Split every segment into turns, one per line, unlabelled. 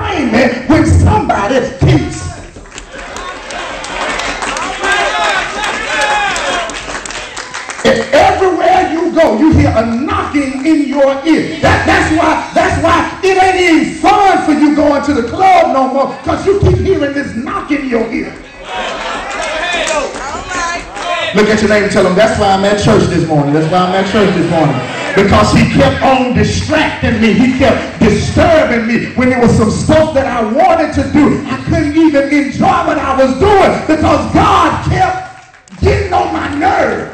blame me when somebody keeps. If everywhere you go, you hear a knocking in your ear. That's why it ain't even fun for you going to the club no more, because you keep hearing this knocking in your ear. Look at your neighbor and tell them, that's why I'm at church this morning. That's why I'm at church this morning. Because he kept on distracting me. He kept disturbing me. When there was some stuff that I wanted to do, I couldn't even enjoy what I was doing because God kept getting on my nerves.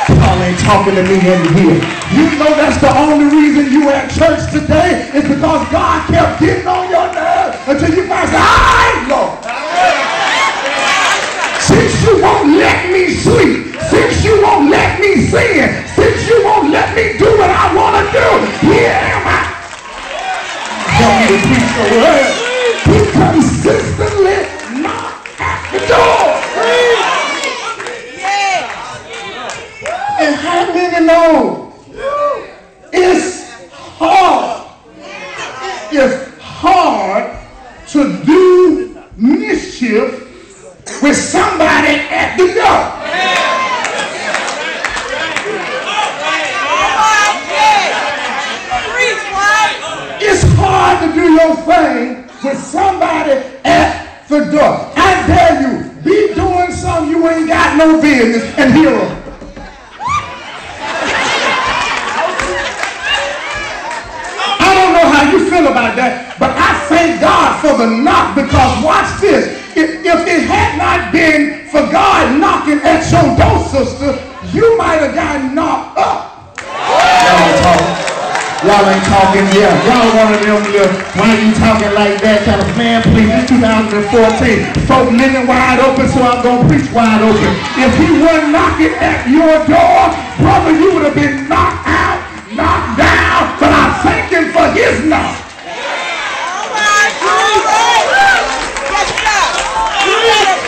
Y'all ain't talking to me in here. You know that's the only reason you at church today is because God kept getting on your nerves until you guys say, all right, Lord. Since you won't let me sleep, since you won't let me sin, since you won't let me do what I want to do, here am I. Help me to preach the word. He consistently knocks at the door. And how many know it's hard? It's hard to do mischief with somebody at the door. It's hard to do your thing with somebody at the door. I dare you, be doing something you ain't got no business and hear them. I don't know how you feel about that, but I thank God for the knock, because watch this. If it had not been for God knocking at your door, sister, you might have gotten knocked up. Y'all ain't talking. Yeah, y'all one of them little, why are you talking like that kind of, man, please, it's 2014. Folk living wide open, so I'm going to preach wide open. If he wasn't knocking at your door, brother, you would have been knocked out, knocked down, but I thank him for his knock.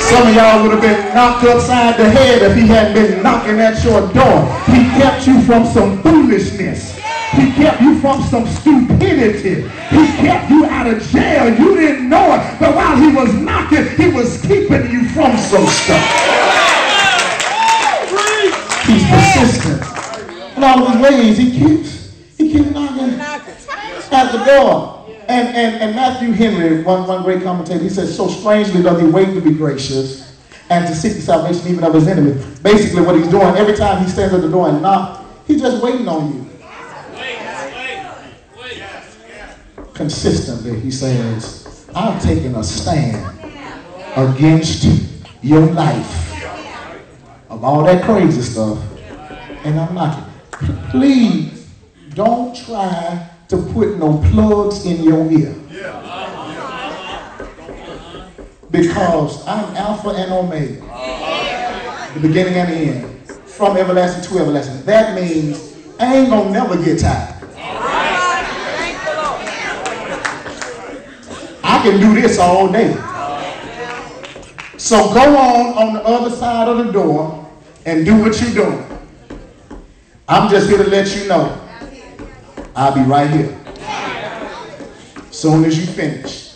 Some of y'all would have been knocked upside the head if he hadn't been knocking at your door. He kept you from some foolishness. He kept you from some stupidity. He kept you out of jail. You didn't know it. But while he was knocking, he was keeping you from some stuff. He's persistent. In all of his ways, he keeps knocking at the door. And Matthew Henry, one great commentator, he says, so strangely does he wait to be gracious and to seek the salvation even of his enemies. Basically what he's doing, every time he stands at the door and knocks, he's just waiting on you. Consistently, he says, I'm taking a stand against your life of all that crazy stuff, and I'm knocking. Please don't try to put no plugs in your ear. Because I'm Alpha and Omega, the beginning and the end, from everlasting to everlasting. That means I ain't gonna never get tired. I can do this all day. So go on the other side of the door and do what you're doing. I'm just here to let you know I'll be right here. Soon as you finish,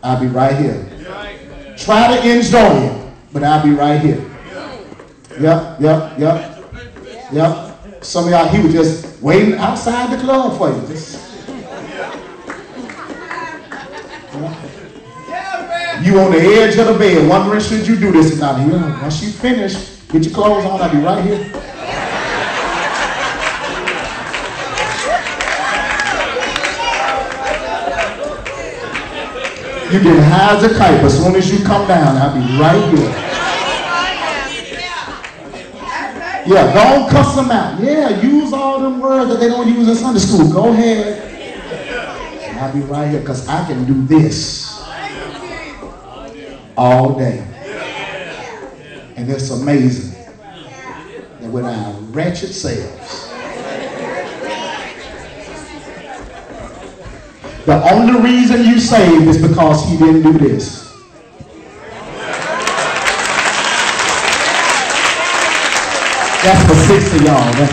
I'll be right here. Try to enjoy it, but I'll be right here. Yep. Some of y'all, he was just waiting outside the club for you. You on the edge of the bed, wondering should you do this or not. Once you finish, get your clothes on, I'll be right here. You get high as a kite, but as soon as you come down, I'll be right here. Yeah, don't cuss them out. Yeah, use all them words that they don't use in Sunday school. Go ahead. I'll be right here because I can do this all day. And it's amazing that with our wretched selves, the only reason you saved is because he didn't do this. That's for 6 of y'all.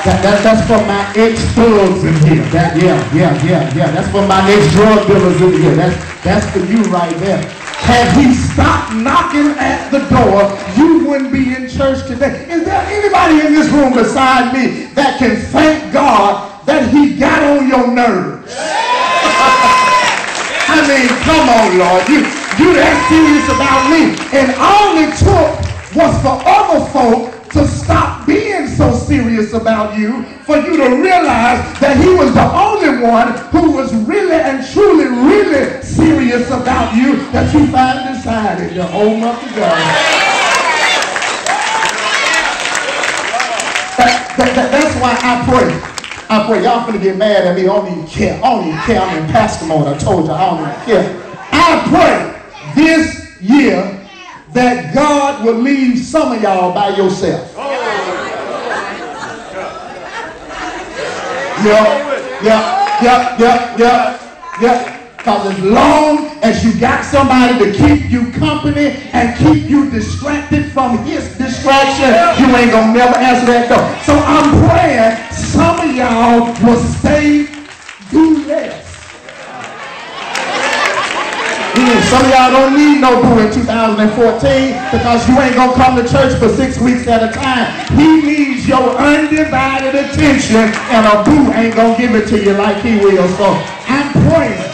That's for my ex-thugs in here. Yeah. That's for my ex-drug dealers in here. That's for you right there. Had he stopped knocking at the door, you wouldn't be in church today. Is there anybody in this room beside me that can thank God that he got on your nerves? I mean, come on, Lord. You that serious about me. And all it took was for other folk to stop being so serious about you, for you to realize that he was the only one who was really and truly, really serious about you, that you finally decided to open up to God. That's why I pray. Y'all finna get mad at me. I don't even care. I'm in pastor mode. I told you, I don't even care. I pray this year that God will leave some of y'all by yourself. Yeah. Because as long as you got somebody to keep you company and keep you distracted from his distraction, you ain't gonna never answer that door. So I'm praying some of y'all will stay, do less. Some of y'all don't need no boo in 2014 because you ain't gonna come to church for 6 weeks at a time. He needs your undivided attention, and a boo ain't gonna give it to you like he will. So I'm praying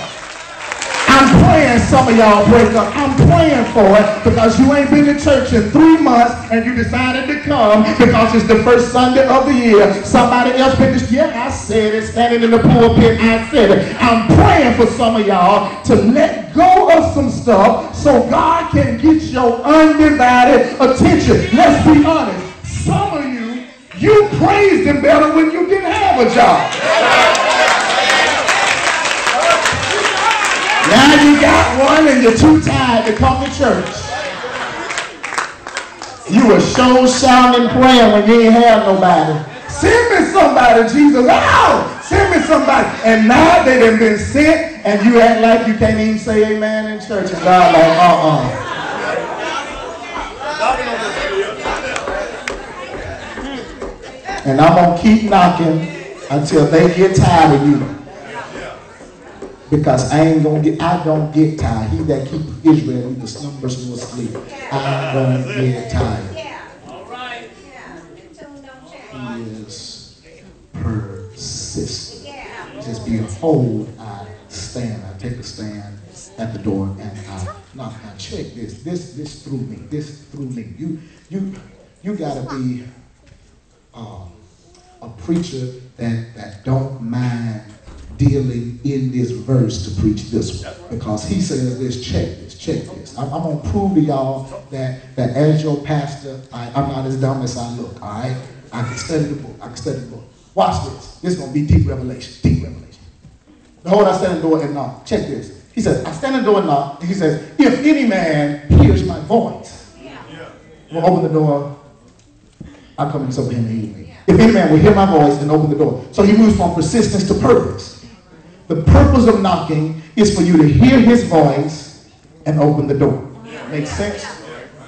some of y'all break up. I'm praying for it because you ain't been to church in 3 months and you decided to come because it's the first Sunday of the year. Somebody else been just, I said it, standing in the pulpit, I said it. I'm praying for some of y'all to let go of some stuff so God can get your undivided attention. Let's be honest. Some of you praised him better when you didn't have a job. Now you got one and you're too tired to come to church. You were show sounding praying when you ain't have nobody. Send me somebody, Jesus. Oh, send me somebody. And now they done been sent and you act like you can't even say amen in church. And God like, And I'm going to keep knocking until they get tired of you. Because I don't get tired. He that keepeth Israel neither slumbers nor sleep. I don't get tired. He is persistent. Just behold, I stand. I take a stand at the door and I knock. Now check this. This through me. This through me. You gotta be a preacher that don't mind dealing in this verse to preach this one, because he says this, check this. I'm going to prove to y'all that as your pastor, I'm not as dumb as I look, all right? I can study the book. Watch this. This is going to be deep revelation. Behold, I stand at the door and knock. Check this. He says, I stand at the door and knock. He says, if any man hears my voice, will open the door, I'll come and sup with him and eat me. If any man will hear my voice and open the door. So he moves from persistence to purpose. The purpose of knocking is for you to hear his voice and open the door. Makes sense?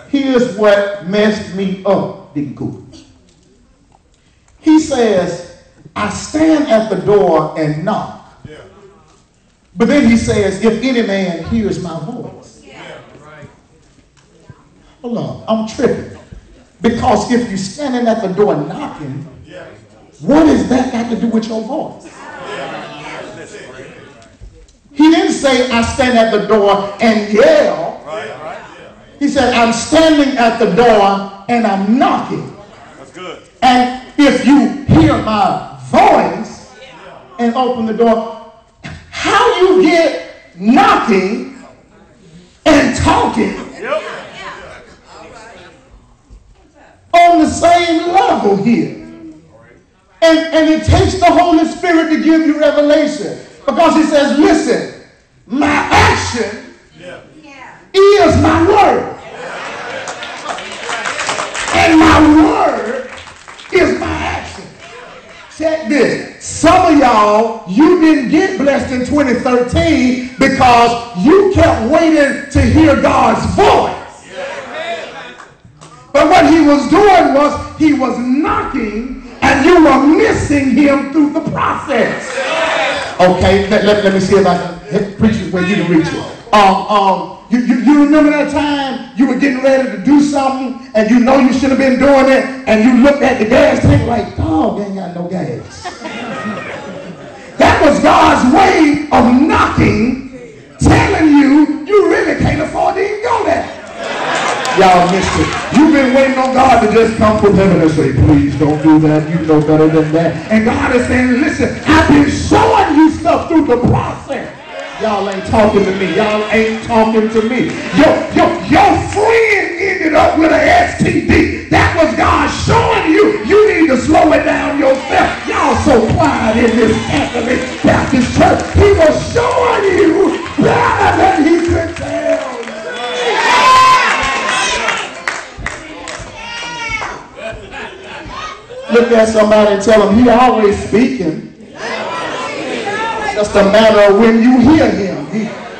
Here's what messed me up, Deacon Cooper. He says, I stand at the door and knock. But then he says, if any man hears my voice. Hold on, I'm tripping. Because if you're standing at the door knocking, what does that got to do with your voice? He didn't say, I stand at the door and yell. He said, I'm standing at the door and I'm knocking. That's good. And if you hear my voice and open the door, how you get knocking and talking on the same level here. And it takes the Holy Spirit to give you revelation. Because he says, listen, my action is my word. And my word is my action. Check this. Some of y'all, you didn't get blessed in 2013 because you kept waiting to hear God's voice. But what he was doing was he was knocking and you were missing him through the process. Okay, let me see if I can preach it where you can reach it. You remember that time you were getting ready to do something and you know you should have been doing it, and you looked at the gas tank like, dog, ain't got no gas. That was God's way of knocking, telling you you really can't afford to even go there. Y'all missed it. You've been waiting on God to just come from heaven and say, please don't do that. You know better than that. And God is saying, listen, I've been showing you stuff through the process. Y'all ain't talking to me. Y'all ain't talking to me. Your friend ended up with an STD. That was God showing you. You need to slow it down yourself. Y'all so quiet in this Catholic Baptist church. He was showing you better than he could tell. Look at somebody and tell him he always speaking. It's just a matter of when you hear him.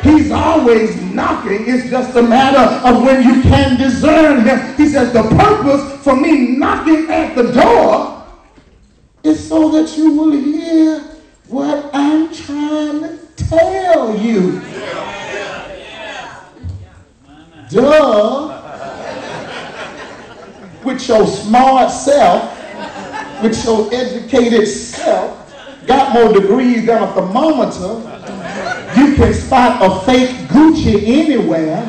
He's always knocking. It's just a matter of when you can discern him. He says the purpose for me knocking at the door is so that you will hear what I'm trying to tell you. Duh. With your smart self, with your educated self, got more degrees than a thermometer, you can spot a fake Gucci anywhere,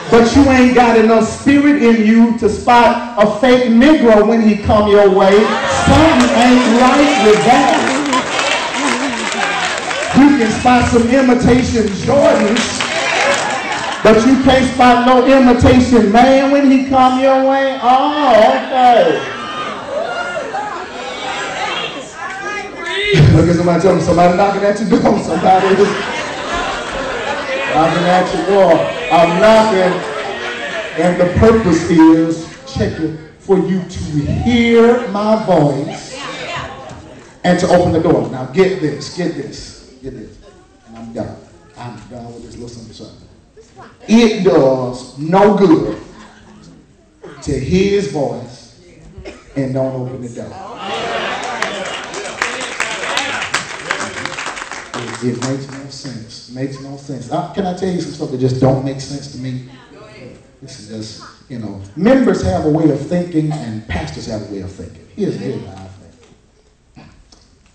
but you ain't got enough spirit in you to spot a fake Negro when he come your way. Something ain't right with that. You can spot some imitation Jordans, but you can't spot no imitation man when he come your way. Oh, okay. Look at somebody, tell me somebody knocking at your door. Somebody is knocking at your door. I'm knocking, and the purpose is, check it, for you to hear my voice and to open the door. Now get this. And I'm done. I'm done with this little something. It does no good to hear his voice and don't open the door. It makes no sense. Makes no sense. Can I tell you some stuff that just don't make sense to me? This is just, members have a way of thinking and pastors have a way of thinking. Here's how I think.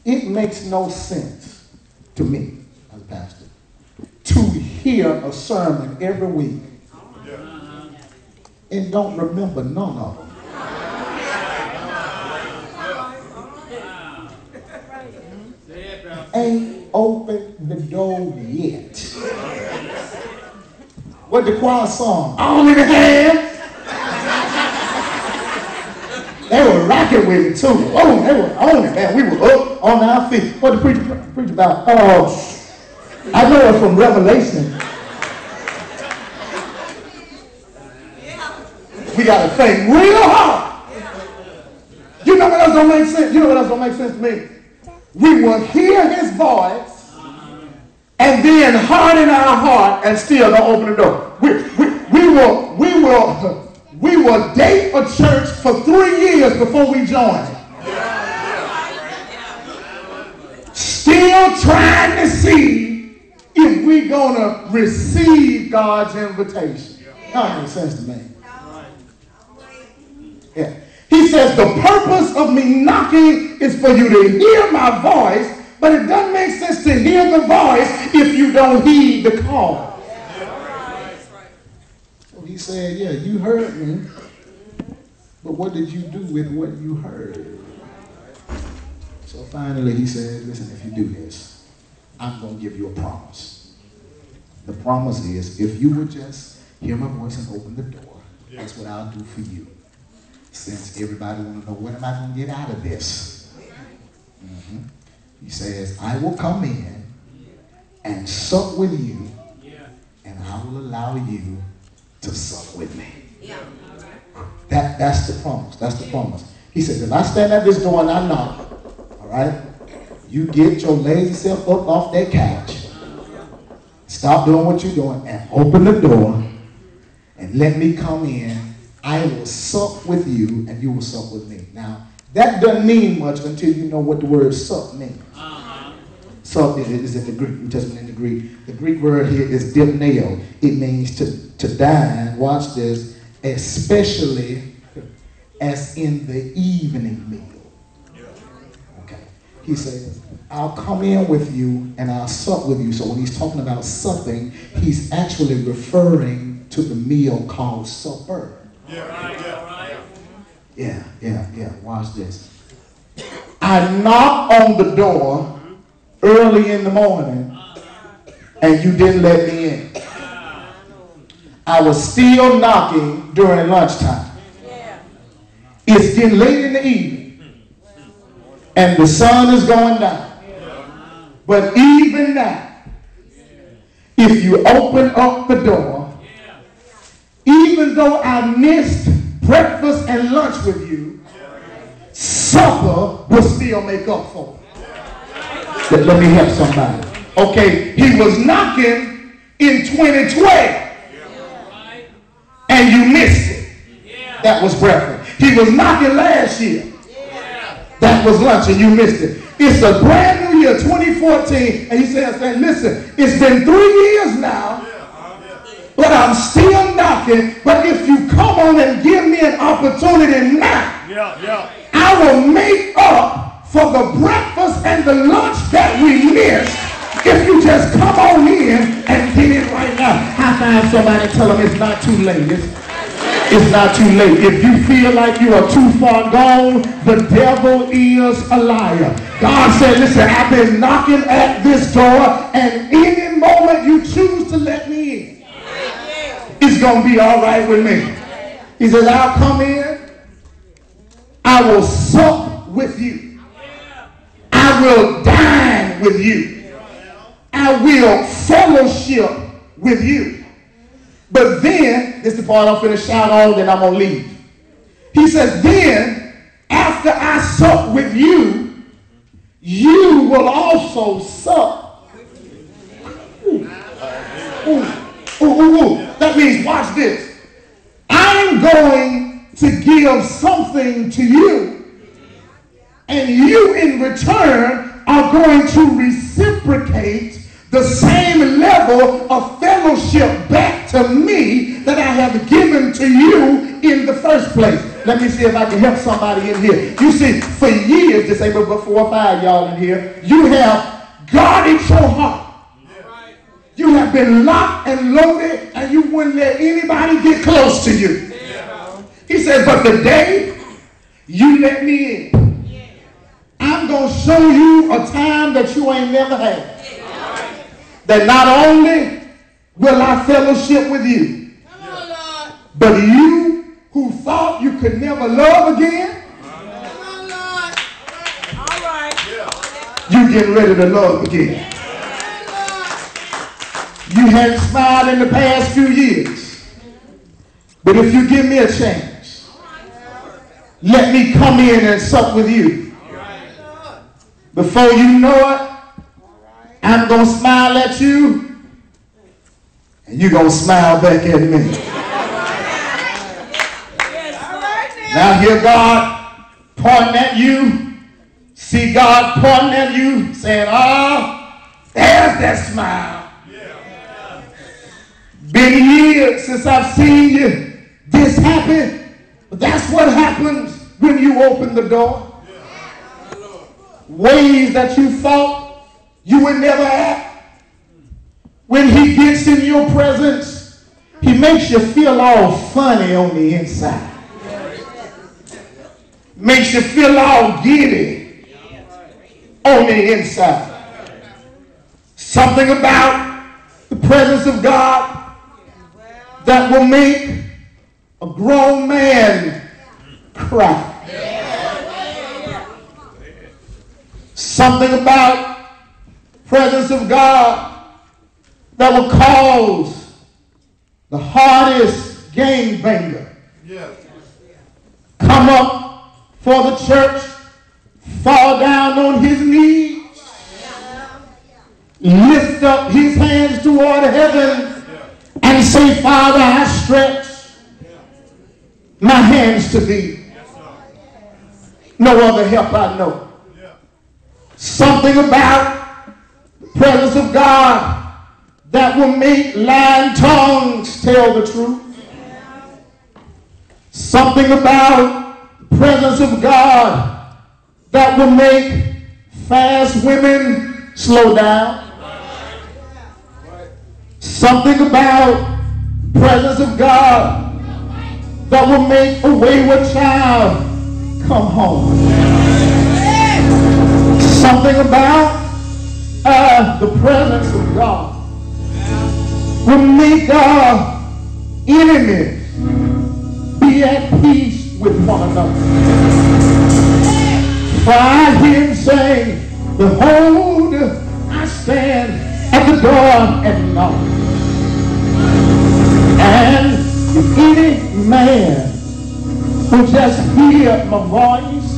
It makes no sense to me as a pastor to hear a sermon every week and don't remember none of them. Ain't opened the door yet. What the choir song? All in the hands. They were rocking with it too. Oh, they were on it, man. We were up on our feet. What the preach about? Oh, I know it's from Revelation. We got to think real hard. You know what else don't make sense? You know what else don't make sense to me? We will hear his voice and then harden our heart and still don't open the door. We will date a church for 3 years before we join it. Still trying to see if we're going to receive God's invitation. That makes sense to me. Yeah. He says the purpose of me knocking is for you to hear my voice, but it doesn't make sense to hear the voice if you don't heed the call. So he said, yeah, you heard me, but what did you do with what you heard? So finally he said, listen, if you do this, I'm going to give you a promise. The promise is, if you would just hear my voice and open the door, that's what I'll do for you. Since everybody want to know, what am I going to get out of this? He says, I will come in and sup with you, and I will allow you to sup with me. That's the promise. That's the promise. He says, if I stand at this door and I knock, all right, you get your lazy self up off that couch, stop doing what you're doing, and open the door, and let me come in. I will sup with you, and you will sup with me. Now, That doesn't mean much until you know what the word sup means. Sup is in the Greek, New Testament in the Greek. The Greek word here is dipneo. It means to dine, watch this, especially as in the evening meal. Okay. He says, I'll come in with you and I'll sup with you. So when he's talking about supping, he's actually referring to the meal called supper. Yeah. Watch this. I knock on the door early in the morning and you didn't let me in. I was still knocking during lunchtime. It's getting late in the evening and the sun is going down. But even now, if you open up the door, even though I missed breakfast and lunch with you, supper will still make up for it. Let me help somebody. Okay, he was knocking in 2012 and you missed it. That was breakfast. He was knocking last year. That was lunch and you missed it. It's a brand new year, 2014, and he says, listen, it's been 3 years now, but I'm still knocking. But if you come on and give me an opportunity now, I will make up for the breakfast and the lunch that we missed if you just come on in and get it right now. High five somebody, tell them it's not too late. It's not too late. If you feel like you are too far gone, the devil is a liar. God said, listen, I've been knocking at this door, and any moment you choose to let me in, it's going to be all right with me. He says, I'll come in. I will sup with you. I will dine with you. I will fellowship with you. But then, this is the part I'm going to shout on, then I'm going to leave. He says, then, after I sup with you, you will also sup. That means, watch this. I'm going to give something to you, and you in return are going to reciprocate the same level of fellowship back to me that I have given to you in the first place. Let me see if I can help somebody in here. You see, for years, disabled but 4 or 5 y'all in here, you have guarded your heart. You have been locked and loaded and you wouldn't let anybody get close to you. He said, but the day you let me in, I'm going to show you a time that you ain't never had. That not only will I fellowship with you, but you who thought you could never love again, you getting ready to love again. You hadn't smiled in the past few years, but if you give me a chance, let me come in and sup with you. Before you know it, I'm going to smile at you, and you're going to smile back at me. Now hear God pointing at you. See God pointing at you, saying, there's that smile. Been years since I've seen you this happy, but that's what happens when you open the door. Ways that you thought you would never act. When he gets in your presence, he makes you feel all funny on the inside. Makes you feel all giddy on the inside. Something about the presence of God that will make a grown man cry. Something about presence of God that will cause the hardest gangbanger come up for the church, fall down on his knees, lift up his hands toward heaven and say, Father, I stretch my hands to thee. No other help I know. Something about the presence of God that will make lying tongues tell the truth. Something about the presence of God that will make fast women slow down. Something about the presence of God that will make a wayward child come home. Something about the presence of God will make our enemies be at peace with one another. For I hear him saying, behold, I stand at the door and knock. And if any man will just hear my voice,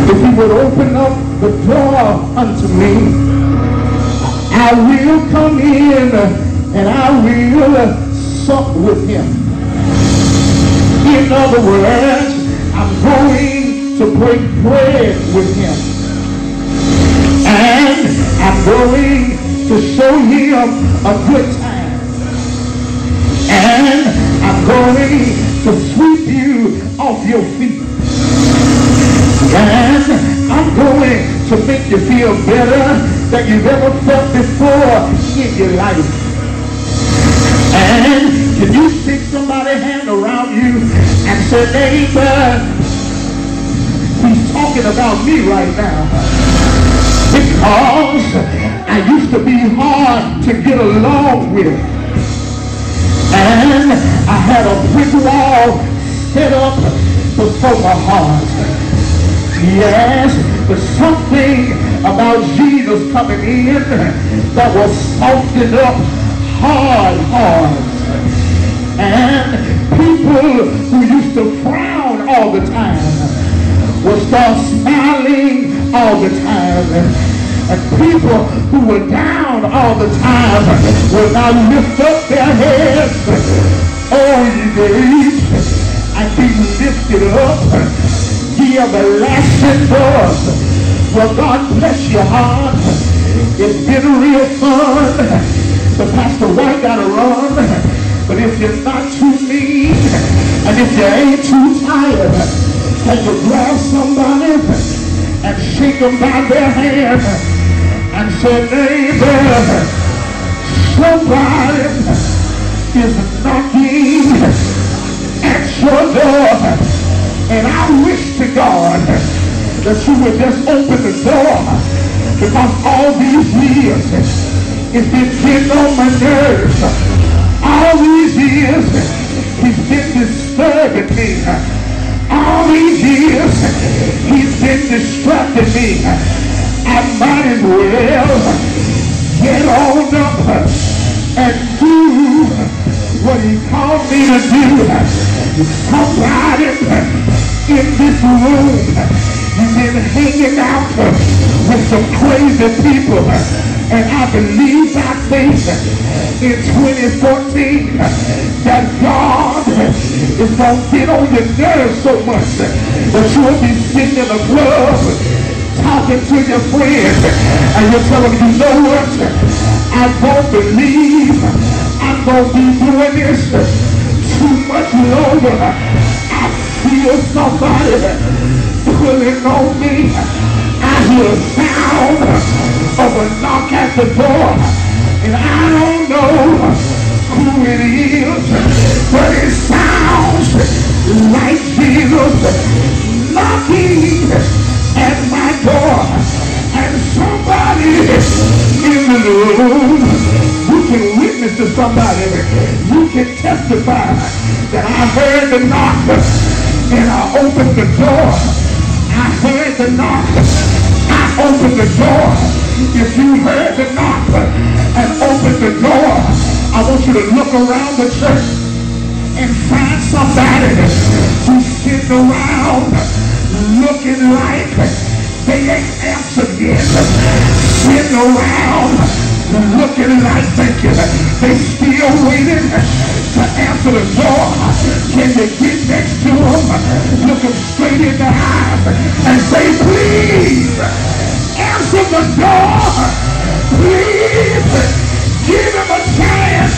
if he would open up the door unto me, I will come in and I will sup with him. In other words, I'm going to break bread with him. And I'm going to show him a good time. And I'm going to sweep you off your feet. And I'm going to make you feel better than you've ever felt before in your life. And can you stick somebody's hand around you and say, neighbor, he's talking about me right now. Because I used to be hard to get along with. And I had a brick wall set up before my heart. Yes, but something about Jesus coming in that was softened up hard hearts. And people who used to frown all the time will start smiling all the time. And people who were down all the time will now lift up their heads. Oh, ye gates, and be lifted up. Ye everlasting doors. Well, God bless your heart. It's been real fun. The Pastor White gotta run. But if you're not too mean, and if you ain't too tired, can you grab somebody and shake them by their hand and say, neighbor, somebody is knocking at your door. And I wish to God that you would just open the door, because all these years it's been getting on my nerves. All these years he's been disturbing me. All these years he's been distracting me. I might as well get on up and do what he called me to do. Somebody in this room, you've been hanging out with some crazy people, and I believe by faith in 2014 that God is going to get on your nerves so much that you'll be sitting in the club talking to your friends, and you're telling them, you know what, I don't believe I'm going to be doing this too much longer. I feel somebody pulling on me. I hear a sound of a knock at the door, and I don't know who it is, but it sounds like Jesus knocking at my door. And somebody in the room, you can witness to somebody, you can testify that I heard the knock and I opened the door. I heard the knock, I opened the door. If you heard the knock and opened the door, I want you to look around the church and find somebody who's sitting around looking like they ain't answered yet, sitting around looking like they still waiting to answer the door. Can you get next to them look him straight in the eyes and say, please answer the door. Please give him a chance.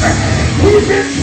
He's been